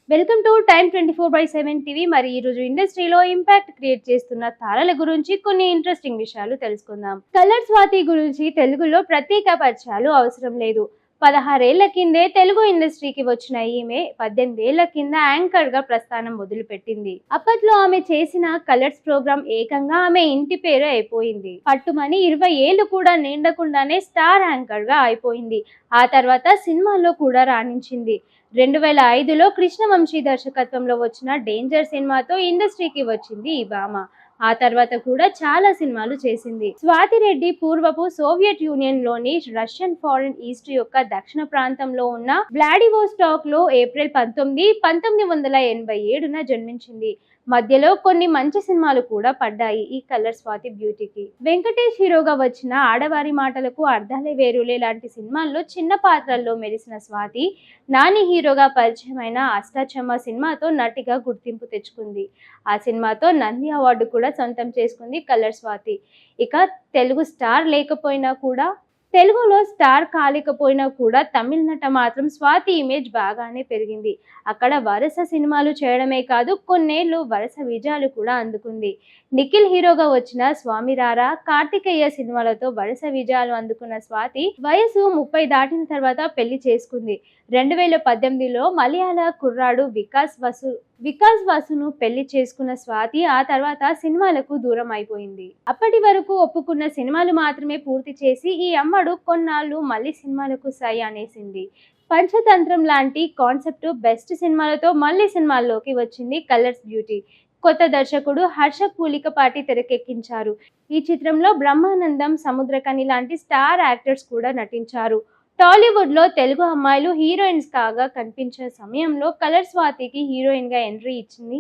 Welcome to time 24/7 TV. మరి ఈ రోజు ఇండస్ట్రీలో ఇంపాక్ట్ క్రియేట్ చేస్తున్న తారల గురించి కొన్ని ఇంట్రెస్టింగ్ విషయాలు తెలుసుకుందాం. కలర్ స్వాతి గురించి తెలుగులో ప్రత్యేక పరిచయాలు అవసరం లేదు. 16 ఏళ్ల కిందే తెలుగు ఇండస్ట్రీకి వచ్చిన ఈమె 18 ఏళ్ల కింద యాంకర్ గా ప్రస్థానం మొదలుపెట్టింది. అప్పట్లో ఆమె చేసిన కలర్స్ ప్రోగ్రామ్ ఏకంగా ఆమె ఇంటి పేరు అయిపోయింది. పట్టుమని 20 ఏళ్లు కూడా నిండకుండానే స్టార్ యాంకర్ గా అయిపోయింది. ఆ తర్వాత సినిమాల్లో కూడా రాణించింది. 2005లో కృష్ణవంశీ దర్శకత్వంలో వచ్చిన డేంజర్ సినిమాతో ఇండస్ట్రీకి వచ్చింది ఈ భామ. ఆ తర్వాత కూడా చాలా సినిమాలు చేసింది. స్వాతి రెడ్డి పూర్వపు సోవియట్ యూనియన్ లోని రష్యన్ ఫారెన్ ఈస్ట్ యొక్క దక్షిణ ప్రాంతంలో ఉన్న వ్లాడివోస్టాక్ లో ఏప్రిల్ 19, 1987న జన్మించింది. మధ్యలో కొన్ని మంచి సినిమాలు కూడా పడ్డాయి ఈ కలర్ స్వాతి బ్యూటీకి. వెంకటేష్ హీరోగా వచ్చిన ఆడవారి మాటలకు అర్థాలే వేరులే లాంటి సినిమాల్లో చిన్న పాత్రల్లో మెరిసిన స్వాతి నాని హీరోగా పరిచయమైన అష్టాచమ్మ సినిమాతో నటిగా గుర్తింపు తెచ్చుకుంది. ఆ సినిమాతో నంది అవార్డు కూడా సొంతం చేసుకుంది కలర్ స్వాతి. ఇక తెలుగు స్టార్ లేకపోయినా కూడా తెలుగులో స్టార్ కాలేకపోయినా కూడా తమిళ నట మాత్రం స్వాతి ఇమేజ్ బాగానే పెరిగింది. అక్కడ వరుస సినిమాలు చేయడమే కాదు కొన్నేళ్లు వరుస విజయాలు కూడా అందుకుంది. నిఖిల్ హీరోగా వచ్చిన స్వామిరారా, కార్తికేయ సినిమాలతో వరుస విజయాలు అందుకున్న స్వాతి వయసు 30 దాటిన తర్వాత పెళ్లి చేసుకుంది. 2018లో మలయాళ కుర్రాడు వికాస్ వసును పెళ్లి చేసుకున్న స్వాతి ఆ తర్వాత సినిమాలకు దూరం అయిపోయింది. అప్పటి వరకు ఒప్పుకున్న సినిమాలు మాత్రమే పూర్తి చేసి ఈ అమ్మడు కొన్నాళ్ళు మళ్ళీ సినిమాలకు సై అనేసింది. పంచతంత్రం లాంటి కాన్సెప్ట్ బెస్ట్ సినిమాలతో మళ్ళీ సినిమాల్లోకి వచ్చింది కలర్స్ బ్యూటీ. కొత్త దర్శకుడు హర్ష పూలికపాటి తెరకెక్కించారు. ఈ చిత్రంలో బ్రహ్మానందం, సముద్రకని లాంటి స్టార్ యాక్టర్స్ కూడా నటించారు. టాలీవుడ్ లో తెలుగు అమ్మాయిలు హీరోయిన్స్ కాగా కనిపించే సమయంలో కలర్ స్వాతికి హీరోయిన్ గా ఎంట్రీ ఇచ్చింది.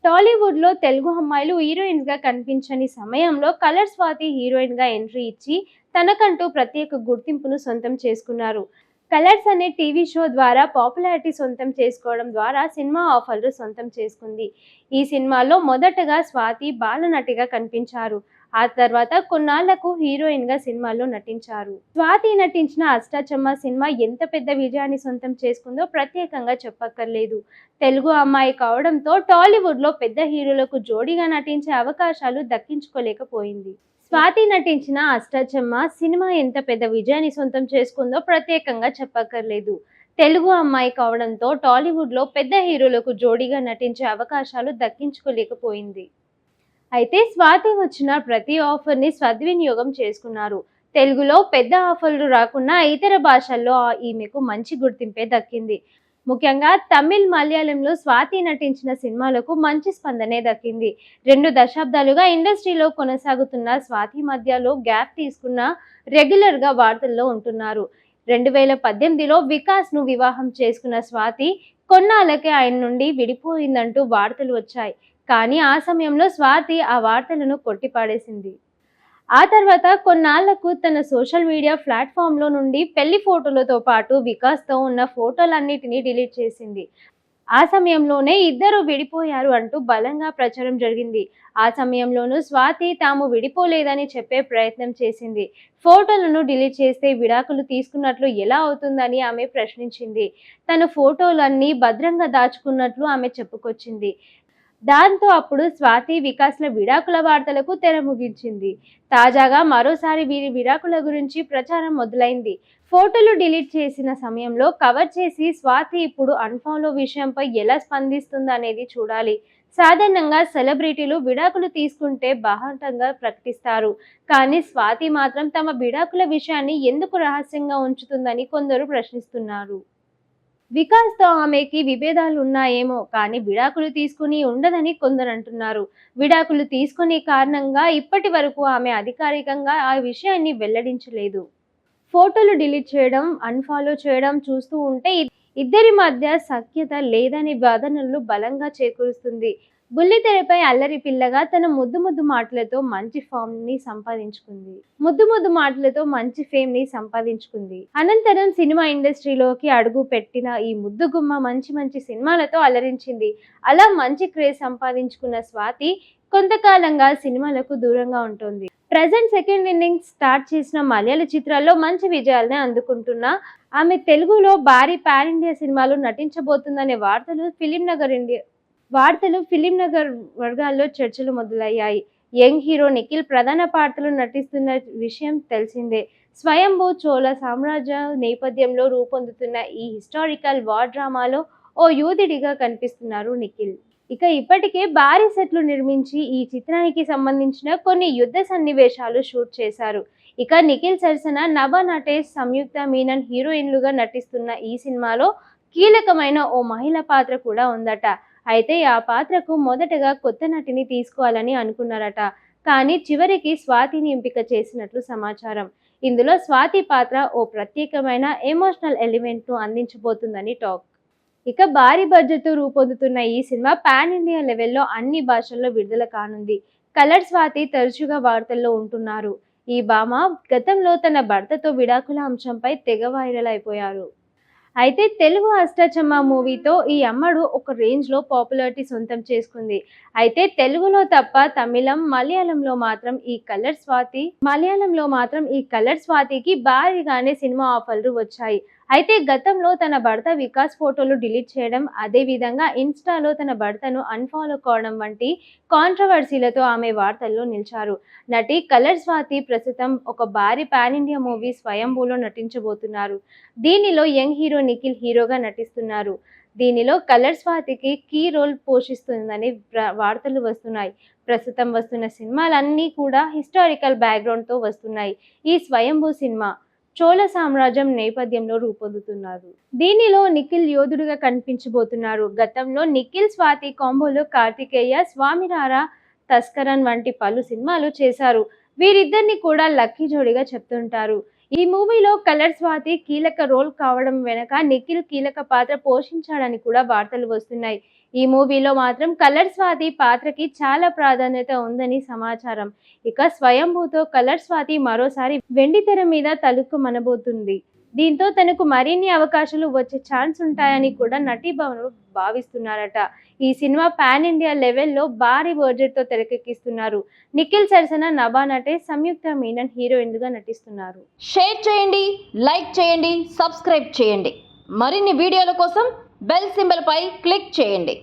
టాలీవుడ్ లో తెలుగు అమ్మాయిలు హీరోయిన్స్ గా కనిపించని సమయంలో కలర్ స్వాతి హీరోయిన్ గా ఎంట్రీ ఇచ్చి తనకంటూ ప్రత్యేక గుర్తింపును సొంతం చేసుకున్నారు. కలర్స్ అనే టీవీ షో ద్వారా పాపులారిటీ సొంతం చేసుకోవడం ద్వారా సినిమా ఆఫర్లు సొంతం చేసుకుంది. ఈ సినిమాలో మొదటగా స్వాతి బాలనటిగా కనిపించారు. ఆ తర్వాత కొన్నాళ్లకు హీరోయిన్ గా సినిమాల్లో నటించారు. స్వాతి నటించిన అష్టాచమ్మ సినిమా ఎంత పెద్ద విజయాన్ని సొంతం చేసుకుందో ప్రత్యేకంగా చెప్పక్కర్లేదు. తెలుగు అమ్మాయి కావడంతో టాలీవుడ్ లో పెద్ద హీరోలకు జోడీగా నటించే అవకాశాలు దక్కించుకోలేకపోయింది. స్వాతి నటించిన అష్టాచమ్మ సినిమా ఎంత పెద్ద విజయాన్ని సొంతం చేసుకుందో ప్రత్యేకంగా చెప్పక్కర్లేదు. తెలుగు అమ్మాయి కావడంతో టాలీవుడ్ లో పెద్ద హీరోలకు జోడీగా నటించే అవకాశాలు దక్కించుకోలేకపోయింది. అయితే స్వాతి వచ్చిన ప్రతి ఆఫర్ని సద్వినియోగం చేసుకున్నారు. తెలుగులో పెద్ద ఆఫర్లు రాకున్నా ఇతర భాషల్లో ఈమెకు మంచి గుర్తింపే దక్కింది. ముఖ్యంగా తమిళ్, మలయాళంలో స్వాతి నటించిన సినిమాలకు మంచి స్పందనే దక్కింది. 2 దశాబ్దాలుగా ఇండస్ట్రీలో కొనసాగుతున్న స్వాతి మధ్యలో గ్యాప్ తీసుకున్న రెగ్యులర్గా వార్తల్లో ఉంటున్నారు. 2018లో వికాస్ను వివాహం చేసుకున్న స్వాతి కొన్నాళ్ళకే ఆయన నుండి విడిపోయిందంటూ వార్తలు వచ్చాయి. కానీ ఆ సమయంలో స్వాతి ఆ వార్తలను కొట్టిపాడేసింది. ఆ తర్వాత కొన్నాళ్లకు తన సోషల్ మీడియా ప్లాట్ఫామ్లో నుండి పెళ్లి ఫోటోలతో పాటు వికాస్తో ఉన్న ఫోటోలన్నిటినీ డిలీట్ చేసింది. ఆ సమయంలోనే ఇద్దరు విడిపోయారు అంటూ బలంగా ప్రచారం జరిగింది. ఆ సమయంలోనూ స్వాతి తాము విడిపోలేదని చెప్పే ప్రయత్నం చేసింది. ఫోటోలను డిలీట్ చేస్తే విడాకులు తీసుకున్నట్లు ఎలా అవుతుందని ఆమె ప్రశ్నించింది. తన ఫోటోలన్నీ భద్రంగా దాచుకున్నట్లు ఆమె చెప్పుకొచ్చింది. దాంతో అప్పుడు స్వాతి వికాస్ల విడాకుల వార్తలకు తెర ముగించింది. తాజాగా మరోసారి వీరి విడాకుల గురించి ప్రచారం మొదలైంది. ఫోటోలు డిలీట్ చేసిన సమయంలో కవర్ చేసి స్వాతి ఇప్పుడు అన్ఫాలో విషయంపై ఎలా స్పందిస్తుందనేది చూడాలి. సాధారణంగా సెలబ్రిటీలు విడాకులు తీసుకుంటే బాహాటంగా ప్రకటిస్తారు. కానీ స్వాతి మాత్రం తమ విడాకుల విషయాన్ని ఎందుకు రహస్యంగా ఉంచుతుందని కొందరు ప్రశ్నిస్తున్నారు. వికాస్తో ఆమెకి విభేదాలు ఉన్నాయేమో కానీ విడాకులు తీసుకుని ఉండదని కొందరు అంటున్నారు. విడాకులు తీసుకునే కారణంగా ఇప్పటి వరకు ఆమె అధికారికంగా ఆ విషయాన్ని వెల్లడించలేదు. ఫోటోలు డిలీట్ చేయడం, అన్ఫాలో చేయడం చూస్తూ ఉంటే ఇద్దరి మధ్య సఖ్యత లేదనే వాదనలు బలంగా చేకూరుస్తుంది. బుల్లితెరపై అల్లరి పిల్లగా తన ముద్దు మాటలతో మంచి ఫేమ్ ని సంపాదించుకుంది. అనంతరం సినిమా ఇండస్ట్రీలోకి అడుగు పెట్టిన ఈ ముద్దుగుమ్మ మంచి సినిమాలతో అలరించింది. అలా మంచి క్రేజ్ సంపాదించుకున్న స్వాతి కొంతకాలంగా సినిమాలకు దూరంగా ఉంటుంది. ప్రజెంట్ సెకండ్ ఇన్నింగ్స్ స్టార్ట్ చేసిన మలయాళ చిత్రాల్లో మంచి విజయాలనే అందుకుంటున్న ఆమె తెలుగులో భారీ పాన్ ఇండియా సినిమాలు నటించబోతుందనే వార్తలు ఫిలిం నగర్ వర్గాల్లో చర్చలు మొదలయ్యాయి. యంగ్ హీరో నిఖిల్ ప్రధాన పాత్రలు నటిస్తున్న విషయం తెలిసిందే. స్వయంభూ చోళ సామ్రాజ్య నేపథ్యంలో రూపొందుతున్న ఈ హిస్టారికల్ వార్ డ్రామాలో ఓ యూదుడిగా కనిపిస్తున్నారు నిఖిల్. ఇప్పటికే భారీ సెట్లు నిర్మించి ఈ చిత్రానికి సంబంధించిన కొన్ని యుద్ధ సన్నివేశాలు షూట్ చేశారు. నిఖిల్ సరసన నభా నటేష్, సంయుక్త మీనన్ హీరోయిన్లుగా నటిస్తున్న ఈ సినిమాలో కీలకమైన ఓ మహిళ పాత్ర కూడా ఉందట. అయితే ఆ పాత్రకు మొదటగా కొత్త నటిని తీసుకోవాలని అనుకున్నారట. కానీ చివరికి స్వాతిని ఎంపిక చేసినట్లు సమాచారం. ఇందులో స్వాతి పాత్ర ఓ ప్రత్యేకమైన ఎమోషనల్ ఎలిమెంట్ ను అందించబోతుందని టాక్. భారీ బడ్జెట్ తో రూపొందుతున్న ఈ సినిమా పాన్ ఇండియా లెవెల్లో అన్ని భాషల్లో విడుదల కానుంది. కలర్ స్వాతి తరచుగా వార్తల్లో ఉంటున్నారు. ఈ భామ గతంలో తన భర్తతో విడాకుల అంశంపై తెగ వైరల్ అయిపోయారు. అయితే తెలుగు అష్టాచమ్మ మూవీతో ఈ అమ్మడు ఒక రేంజ్ లో పాపులారిటీ సొంతం చేసుకుంది. అయితే తెలుగులో తప్ప తమిళం, మలయాళంలో మాత్రం ఈ కలర్ స్వాతికి భారీగానే సినిమా ఆఫర్లు వచ్చాయి. అయితే గతంలో తన భర్త వికాస్ ఫోటోలు డిలీట్ చేయడం, అదే విధంగా ఇన్స్టాలో తన భర్తను అన్ఫాలో కావడం వంటి కాంట్రవర్సీలతో ఆమె వార్తల్లో నిలిచారు. నటి కలర్ స్వాతి ప్రస్తుతం ఒక భారీ పాన్ ఇండియా మూవీ స్వయంభూలో నటించబోతున్నారు. దీనిలో యంగ్ హీరో నిఖిల్ హీరోగా నటిస్తున్నారు. దీనిలో కలర్ స్వాతికి కీ రోల్ పోషిస్తుందని వార్తలు వస్తున్నాయి. ప్రస్తుతం వస్తున్న సినిమాలన్నీ కూడా హిస్టారికల్ బ్యాక్గ్రౌండ్ తో వస్తున్నాయి. ఈ స్వయంభూ సినిమా చోళ సామ్రాజ్యం నేపథ్యంలో రూపొందుతున్నారు. దీనిలో నిఖిల్ యోధుడిగా కనిపించబోతున్నారు. గతంలో నిఖిల్ స్వాతి కాంబోలో కార్తికేయ, స్వామిరారా, తస్కరన్ వంటి పలు సినిమాలు చేశారు. వీరిద్దరిని కూడా లక్కీ జోడిగా చెప్తుంటారు. ఈ మూవీలో కలర్ స్వాతి కీలక రోల్ కావడం వెనక నిఖిల్ కీలక పాత్ర పోషించాడని కూడా వార్తలు వస్తున్నాయి. ఈ మూవీలో మాత్రం కలర్ స్వాతి పాత్రకి చాలా ప్రాధాన్యత ఉందని సమాచారం. స్వయంభూతో కలర్ స్వాతి మరోసారి వెండితెర మీద తలుపు మనబోతుంది. దీంతో తనకు మరిన్ని అవకాశాలు వచ్చే ఛాన్స్ ఉంటాయని కూడా నటీభవన్లు భావిస్తున్నారట. ఈ సినిమా పాన్ ఇండియా లెవెల్లో భారీ బడ్జెట్ తో తెరకెక్కిస్తున్నారు. నిఖిల్ సరసన నభా నటేష్, సంయుక్త మీనన్ హీరోయిన్లుగా నటిస్తున్నారు. షేర్ చేయండి, లైక్ చేయండి, సబ్స్క్రైబ్ చేయండి. మరిన్ని వీడియోల కోసం బెల్ సింబల్ పై క్లిక్ చేయండి.